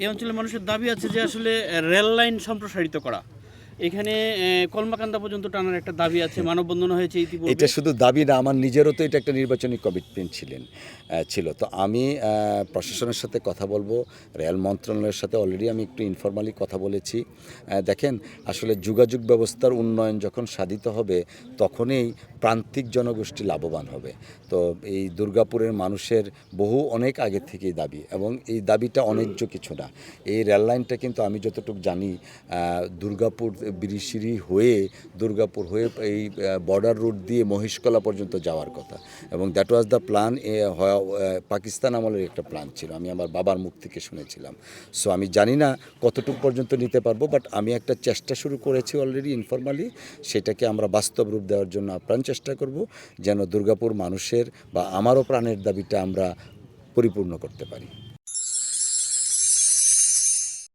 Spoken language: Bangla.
এই অঞ্চলের মানুষের দাবি আছে যে আসলে রেল লাইন সম্প্রসারিত করা, এখানে কলমাকান্দা পর্যন্ত টানার একটা দাবি আছে, মানববন্ধন হয়েছে ইতিপূর্বে। এটা শুধু দাবি না, আমার নিজেরও তো এটা একটা নির্বাচনী কমিটমেন্ট ছিল। তো আমি প্রশাসনের সাথে কথা বলবো, রেল মন্ত্রণালয়ের সাথে অলরেডি আমি একটু ইনফরমালি কথা বলেছি। দেখেন, আসলে যোগাযোগ ব্যবস্থার উন্নয়ন যখন সাধিত হবে তখনই প্রান্তিক জনগোষ্ঠী লাভবান হবে। তো এই দুর্গাপুরের মানুষের অনেক আগে থেকেই দাবি, এবং এই দাবিটা অন্যায্য কিছু না। এই রেল লাইনটা কিন্তু আমি যতটুকু জানি দুর্গাপুর বিরিশিরি হয়ে দুর্গাপুর হয়ে এই বর্ডার রুট দিয়ে মহিষকলা পর্যন্ত যাওয়ার কথা, এবং that was the plan. Pakistan আমলের একটা প্ল্যান ছিল, আমি আমার বাবার মুখ থেকে শুনেছিলাম। সো আমি জানি না কতটুকু পর্যন্ত নিতে পারবো, বাট আমি একটা চেষ্টা শুরু করেছি অলরেডি ইনফরমালি। সেটাকে আমরা বাস্তব রূপ দেওয়ার জন্য আপ্রাণ চেষ্টা করব, যেন দুর্গাপুর মানুষের বা আমারও প্রাণের দাবিটা আমরা পরিপূর্ণ করতে পারি।